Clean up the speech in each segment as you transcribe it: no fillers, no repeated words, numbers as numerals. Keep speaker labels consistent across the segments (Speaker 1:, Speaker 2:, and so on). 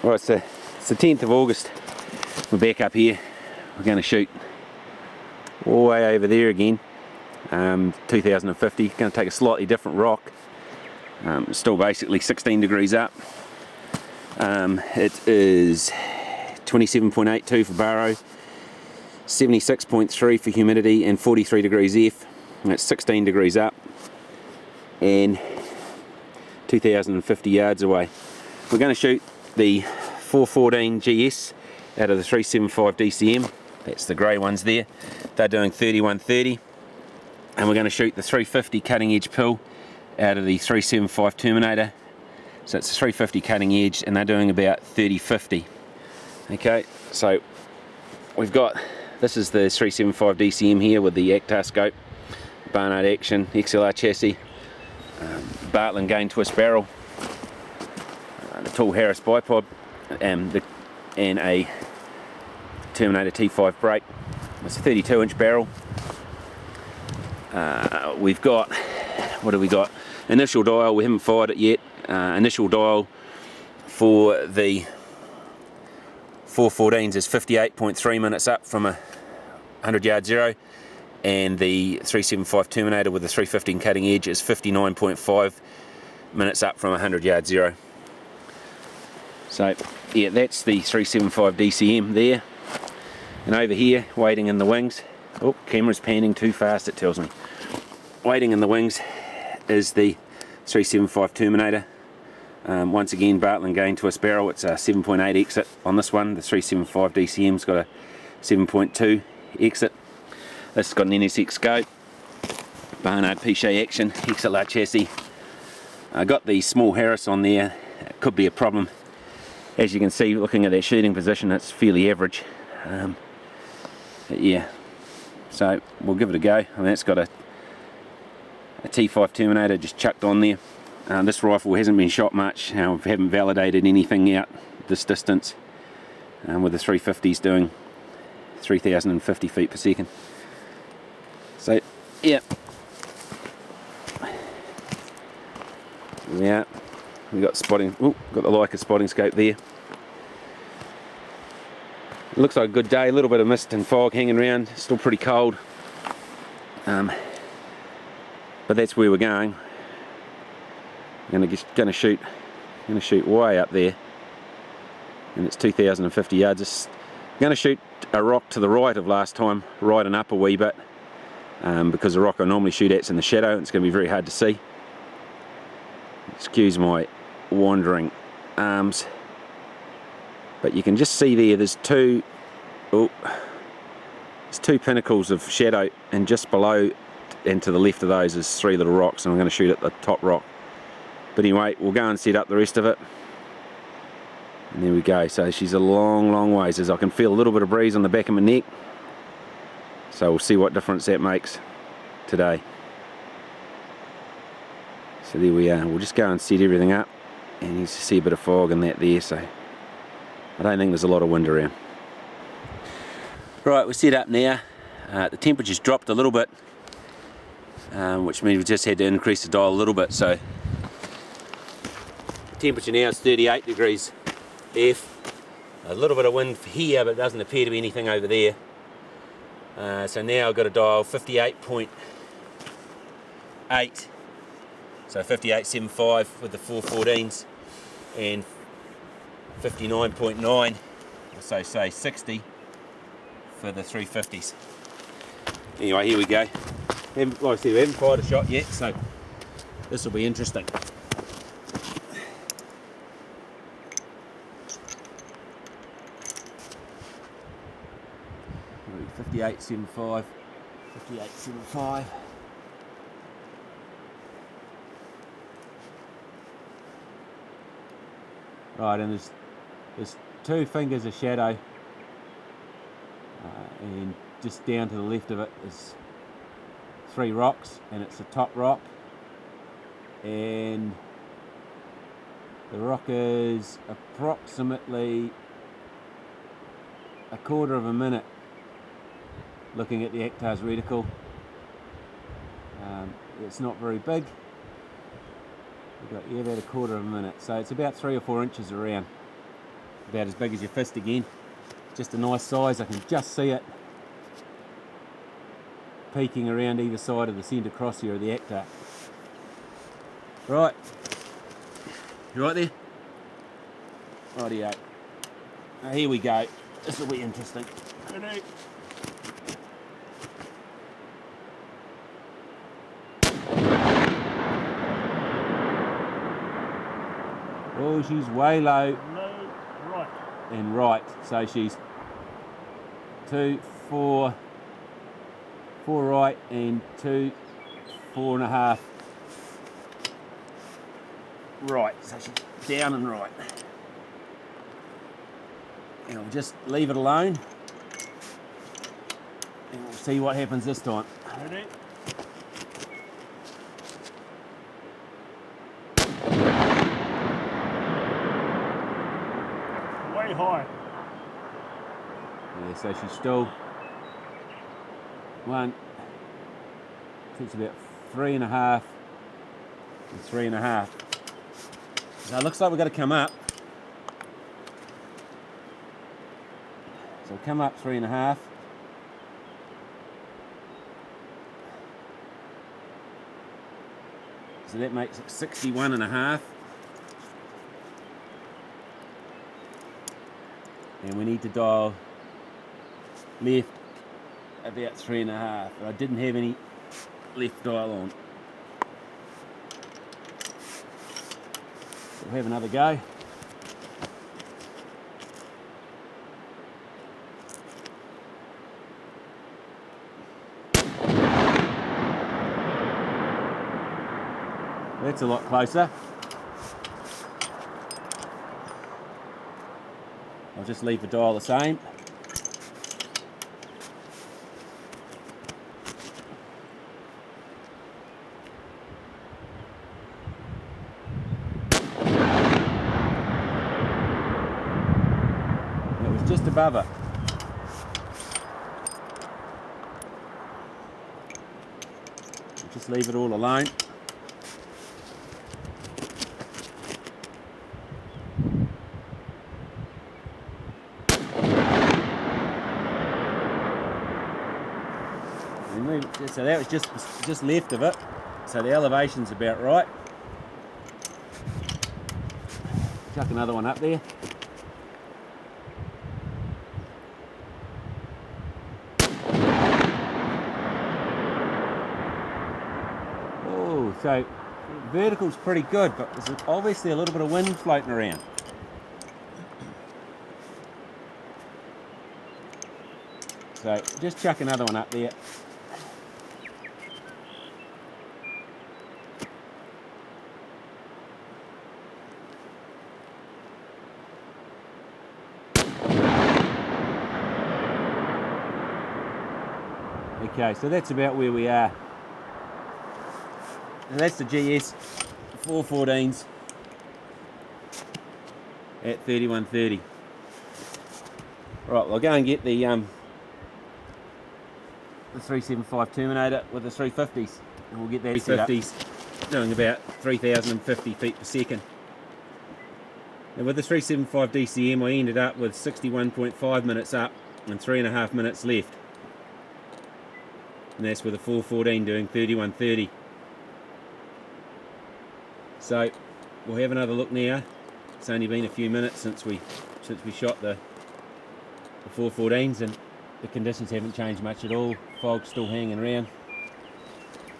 Speaker 1: Right, so it's the 10th of August. We're back up here. We're going to shoot all the way over there again. 2050. Going to take a slightly different rock. Still basically 16 degrees up. It is 27.82 for baro, 76.3 for humidity, and 43 degrees F. And it's 16 degrees up and 2050 yards away. We're going to shoot the 414 GS out of the 375 DCM. That's the grey ones there. They're doing 3130. And we're going to shoot the 350 cutting edge pill out of the 375 Terminator. So it's a 350 cutting edge and they're doing about 3050. Okay, so we've got, this is the 375 DCM here with the Actar scope, Barnard action, XLR chassis, Bartlett gain twist barrel, the Tool Harris bipod, and a Terminator T5 brake. It's a 32-inch barrel. We've got, what have we got? Initial dial, we haven't fired it yet. Initial dial for the 414s is 58.3 minutes up from a 100 yard zero, and the 375 Terminator with the 315 cutting edge is 59.5 minutes up from a 100 yard zero. So yeah, that's the 375 DCM there. And over here, waiting in the wings, oh, camera's panning too fast it tells me. Waiting in the wings is the 375 Terminator. Once again, Bartlett gain twist barrel. It's a 7.8 exit on this one. The 375 DCM's got a 7.2 exit. This has got an NSX scope, Barnard Pichet action, XLR chassis. I got the small Harris on there. It could be a problem. As you can see, looking at that shooting position, it's fairly average. But yeah, so we'll give it a go. I mean, it's got a T5 Terminator just chucked on there. This rifle hasn't been shot much. We haven't validated anything out this distance with the 350s doing 3050 feet per second. So yeah, we got spotting. Ooh, got the Leica spotting scope there. It looks like a good day. A little bit of mist and fog hanging around. Still pretty cold. But that's where we're going. I'm going to shoot way up there, and it's 2050 yards. I'm going to shoot a rock to the right of last time, right and up a wee bit, because the rock I normally shoot at's in the shadow, and it's going to be very hard to see. Excuse my wandering arms, but you can just see there's two pinnacles of shadow, and just below and to the left of those is three little rocks, and I'm going to shoot at the top rock. But anyway, we'll go and set up the rest of it. And there we go. So she's a long ways, as I can feel a little bit of breeze on the back of my neck. So we'll see what difference that makes today. So there we are. We'll just go and set everything up. And you can see a bit of fog and that there, so I don't think there's a lot of wind around. Right, we're set up now. The temperature's dropped a little bit, which means we just had to increase the dial a little bit. So temperature now is 38 degrees F. A little bit of wind here, but it doesn't appear to be anything over there. So now I've got a dial 58.8, so 58.75 with the 414s, and 59.9, so say 60 for the 350s. Anyway, here we go. Like I said, we haven't fired a shot yet, so this will be interesting. 58.75, 58.75. Right, and there's two fingers of shadow, and just down to the left of it is three rocks, and it's the top rock, and the rock is approximately a quarter of a minute looking at the Actar's reticle. It's not very big. We've got about a quarter of a minute, so it's about 3 or 4 inches around. about as big as your fist again. Just a nice size. I can just see it peeking around either side of the centre crosshair of the actor. Right, you right there? Rightio. Now here we go. This will be interesting. Ready? Oh, she's way low.
Speaker 2: Low, right.
Speaker 1: And right. So she's 2, 4, 4 right and 2, 4.5 right. So she's down and right. And we'll just leave it alone. And we'll see what happens this time.
Speaker 2: Ready? Way high.
Speaker 1: Yeah, so she's still it's about 3.5 and 3.5. So it looks like we've got to come up. So we'll come up 3.5. So that makes it 61.5. And we need to dial left about 3.5. But I didn't have any left dial on. We'll have another go. That's a lot closer. I'll just leave the dial the same. It was just above it. I'll just leave it all alone. So that was just left of it. So the elevation's about right. Chuck another one up there. Oh, so vertical's pretty good, but there's obviously a little bit of wind floating around. So just chuck another one up there. Okay, so that's about where we are. And that's the GS 414s at 3130. Right, well, I'll go and get the 375 Terminator with the 350s, and we'll get that 350s doing about 3,050 feet per second. And with the 375 DCM, I ended up with 61.5 minutes up and 3.5 minutes left. And that's with a 414 doing 3130. So we'll have another look now. It's only been a few minutes since we shot the 414s, and the conditions haven't changed much at all. Fog's still hanging around.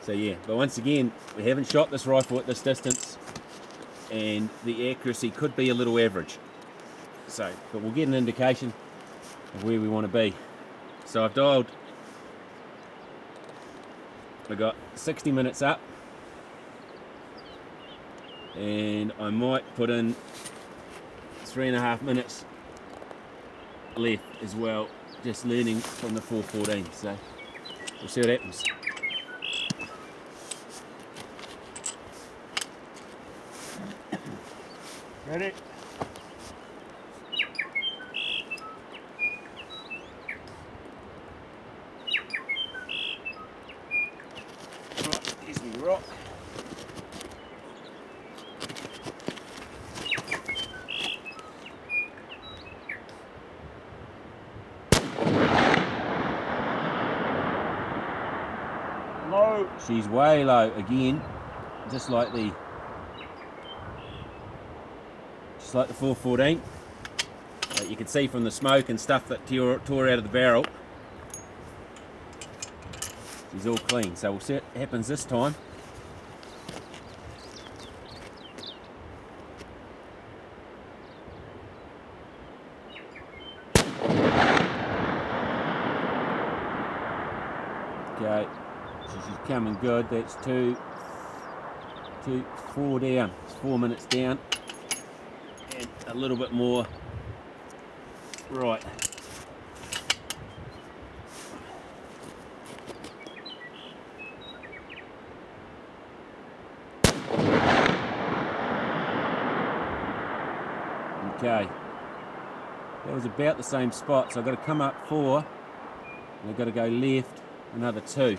Speaker 1: So yeah, but once again, we haven't shot this rifle at this distance, and the accuracy could be a little average. So, but we'll get an indication of where we want to be. So I've dialed. I got 60 minutes up, and I might put in 3.5 minutes left as well, just learning from the 414. So we'll see what happens.
Speaker 2: Ready?
Speaker 1: Right, here's me rock.
Speaker 2: low.
Speaker 1: She's way low again, just like the 414. You can see from the smoke and stuff that tore out of the barrel. She's all clean, so we'll see what happens this time. Okay, so she's coming good. That's 4 down. It's 4 minutes down. And a little bit more. Right. Okay. That was about the same spot, so I've got to come up 4, and I've got to go left another 2.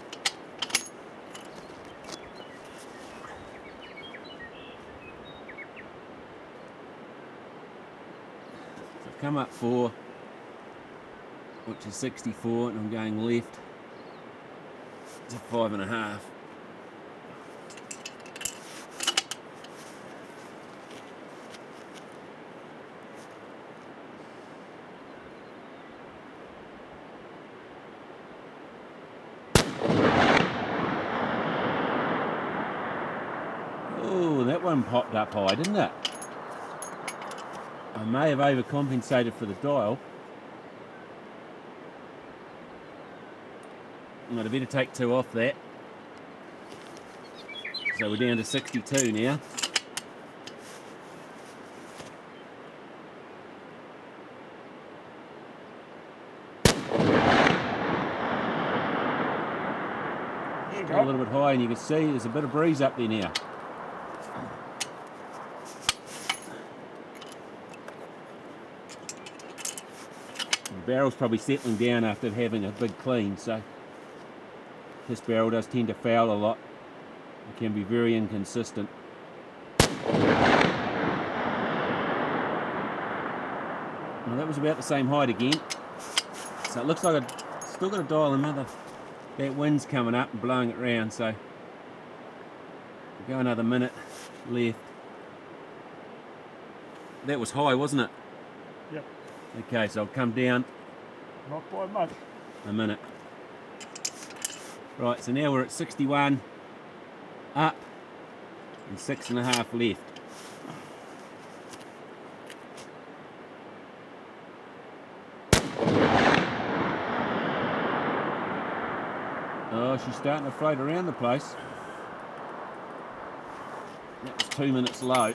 Speaker 1: Come up 4, which is 64, and I'm going left to 5.5. Oh, that one popped up high, didn't it? I may have overcompensated for the dial. I'd better take 2 off that. So we're down to 62 now. Still a little bit high, and you can see there's a bit of breeze up there now. The barrel's probably settling down after having a big clean, so this barrel does tend to foul a lot. It can be very inconsistent. Well, that was about the same height again. So it looks like I've still got to dial another. That wind's coming up and blowing it round, so we'll go another minute left. That was high, wasn't it?
Speaker 2: Yep.
Speaker 1: Okay, so I'll come down
Speaker 2: Not by much.
Speaker 1: a minute. Right, so now we're at 61 up and 6.5 left. Oh, she's starting to float around the place. That was 2 minutes low.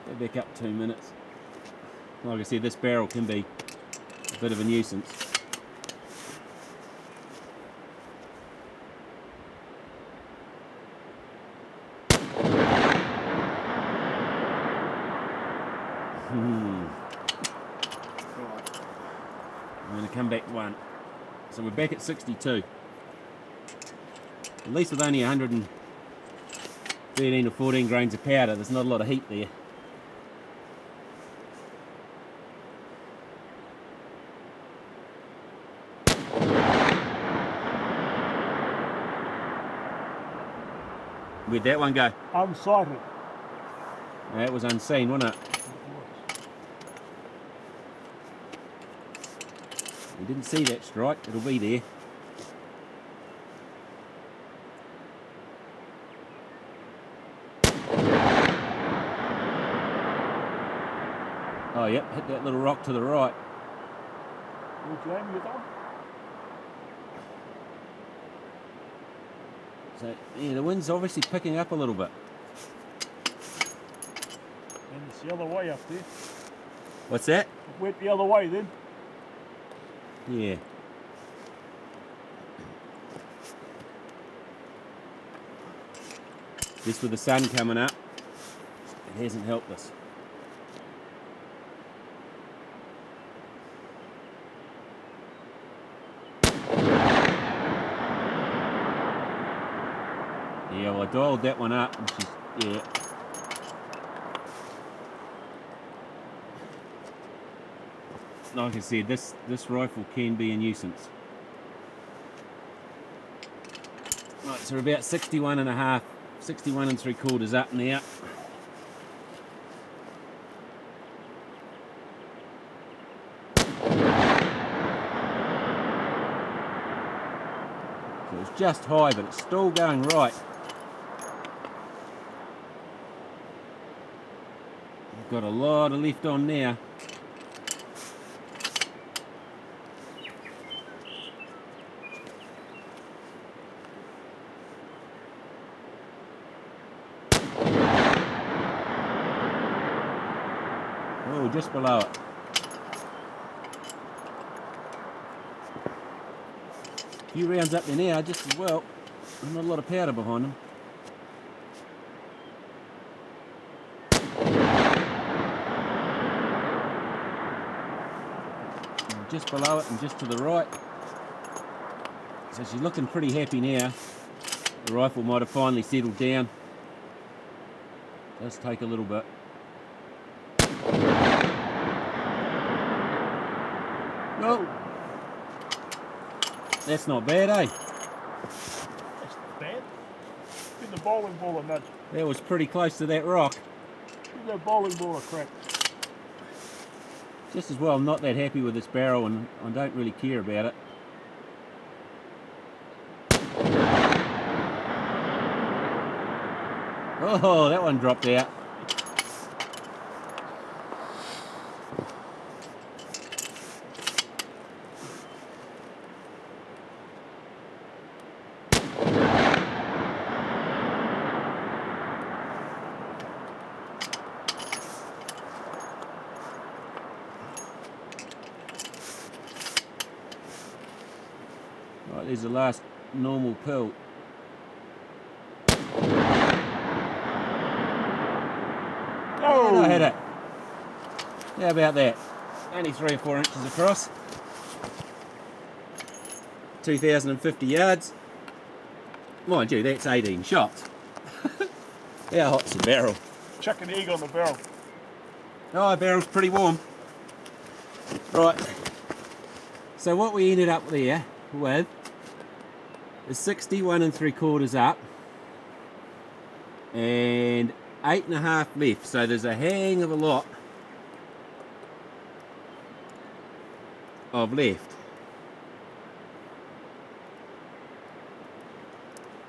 Speaker 1: Go back up 2 minutes. Like I said, this barrel can be a bit of a nuisance. I'm going to come back 1. So we're back at 62. At least with only 113 or 14 grains of powder, there's not a lot of heat there. Where'd that one go?
Speaker 2: Unsighted.
Speaker 1: That was unseen, wasn't it? We didn't see that strike. It'll be there. Oh, yep, hit that little rock to the right.
Speaker 2: Where'd you aim your dog?
Speaker 1: So, yeah, the wind's obviously picking up a little bit.
Speaker 2: And it's the other way up there.
Speaker 1: What's that?
Speaker 2: It went the other way then.
Speaker 1: Yeah. Just with the sun coming up, it hasn't helped us. Yeah, well, I dialed that one up, and she's, yeah. Like I said, this rifle can be a nuisance. Right, so we're about 61 and a half, 61 and 3/4 up now. So it's just high, but it's still going right. We've got a lot of left on now. Oh, just below it. A few rounds up there now, just as well. Not a lot of powder behind them. And just below it and just to the right. So she's looking pretty happy now. The rifle might have finally settled down. Does take a little bit. Oh, that's not bad, eh?
Speaker 2: That's bad. Give the bowling ball a nudge.
Speaker 1: That was pretty close to that rock.
Speaker 2: Give that bowling ball a crack.
Speaker 1: Just as well, I'm not that happy with this barrel and I don't really care about it. Oh, that one dropped out. Right, there's the last normal pill.
Speaker 2: Oh!
Speaker 1: I hit it. How about that? Only 3 or 4 inches across. 2,050 yards. Mind you, that's 18 shots. How hot's the barrel?
Speaker 2: Chuck an egg on the barrel.
Speaker 1: Oh, the barrel's pretty warm. Right. So what we ended up there with is 61 and 3/4 up and 8.5 left. So there's a hang of a lot of left.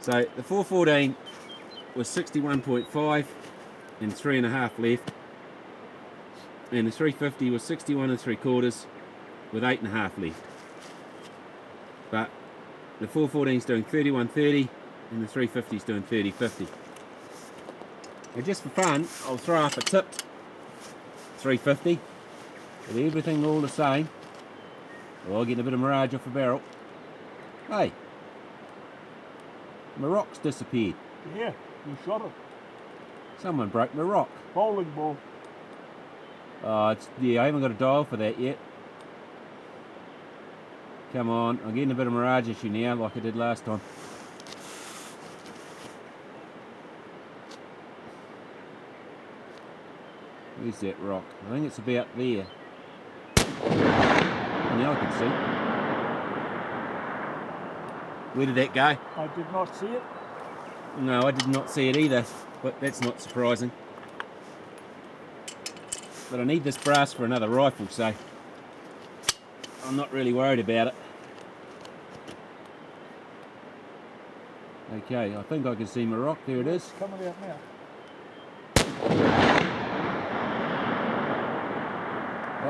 Speaker 1: So the 414 was 61.5 and 3.5 left, and the 350 was 61 and 3/4 with 8.5 left. But the 414 is doing 31.30 and the 350 is doing 30.50. And just for fun, I'll throw up a tipped 350 with everything all the same. Well, getting a bit of mirage off the barrel. Hey, my rock's disappeared.
Speaker 2: Yeah, you shot it.
Speaker 1: Someone broke my rock.
Speaker 2: Bowling ball.
Speaker 1: Yeah, I haven't got a dial for that yet. Come on, I'm getting a bit of mirage issue now, like I did last time. Where's that rock? I think it's about there. Now I can see. Where did that go?
Speaker 2: I did not see it.
Speaker 1: No, I did not see it either, but that's not surprising. But I need this brass for another rifle, so I'm not really worried about it. Okay, I think I can see my rock. There it is.
Speaker 2: It's coming out now.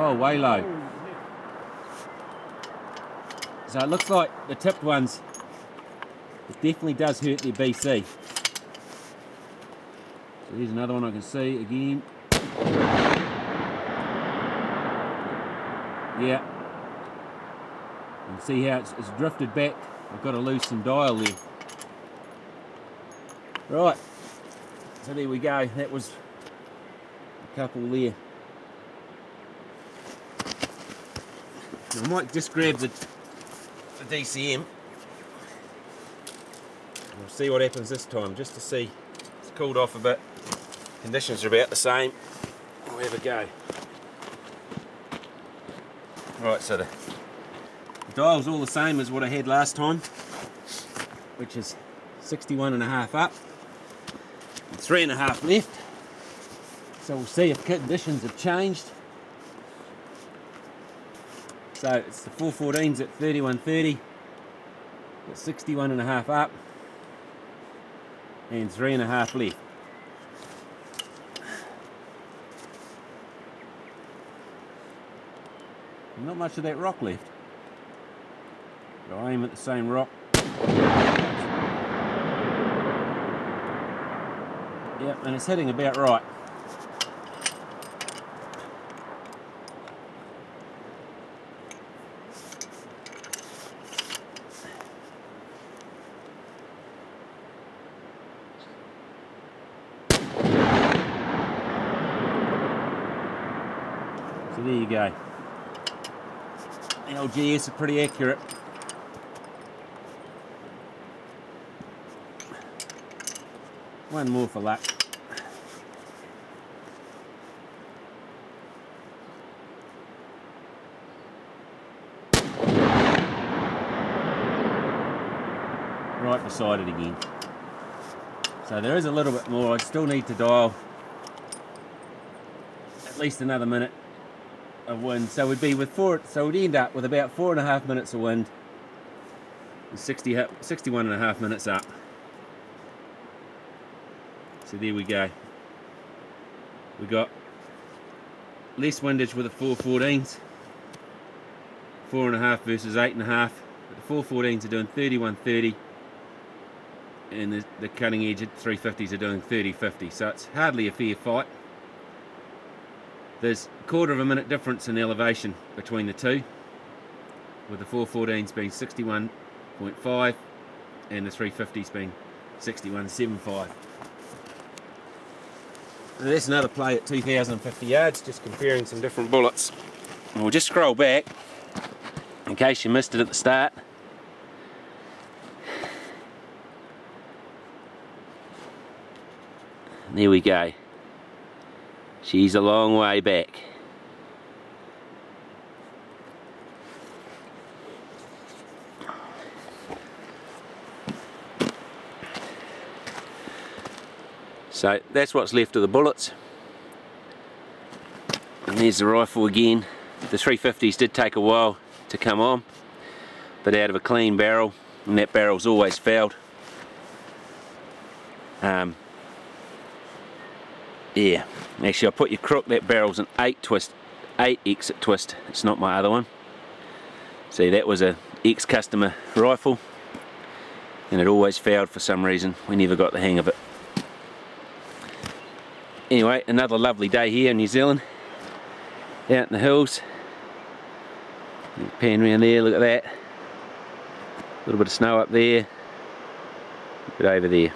Speaker 1: Oh, way low.
Speaker 2: Oh, yeah.
Speaker 1: So it looks like the tipped ones, it definitely does hurt their BC. So here's another one I can see again. Yeah. You can see how it's drifted back. I've got to lose some dial there. Right. So there we go. That was a couple there. I might just grab the DCM. We'll see what happens this time, just to see. It's cooled off a bit. Conditions are about the same. We'll have a go. Right, so the dial's all the same as what I had last time, which is 61.5 up, and 3.5 left. So we'll see if conditions have changed. So it's the 414s at 31.30, got 61.5 up, and 3.5 left. Not much of that rock left. I'll aim at the same rock. Yep, and it's hitting about right. So there you go. The old GS are pretty accurate. One more for luck. Right beside it again. So there is a little bit more. I still need to dial at least another minute of wind. So we'd be with we'd end up with about 4.5 minutes of wind and 61.5 minutes up. So there we go. We got less windage with the 414s, 4.5 versus 8.5. But the 414s are doing 31.30, and the cutting edge at 350s are doing 30.50. So it's hardly a fair fight. There's a quarter of a minute difference in elevation between the two, with the 414s being 61.5 and the 350s being 61.75. Now that's another play at 2,050 yards, just comparing some different bullets. And we'll just scroll back in case you missed it at the start. And there we go. She's a long way back. So that's what's left of the bullets. And there's the rifle again. The 350s did take a while to come on, but out of a clean barrel, and that barrel's always fouled. Yeah, actually I put your crook, that barrel's an 8 exit twist, it's not my other one. See, that was a ex-customer rifle, and it always fouled for some reason. We never got the hang of it. Anyway, another lovely day here in New Zealand, out in the hills. Pan around there, look at that. A little bit of snow up there, a bit over there.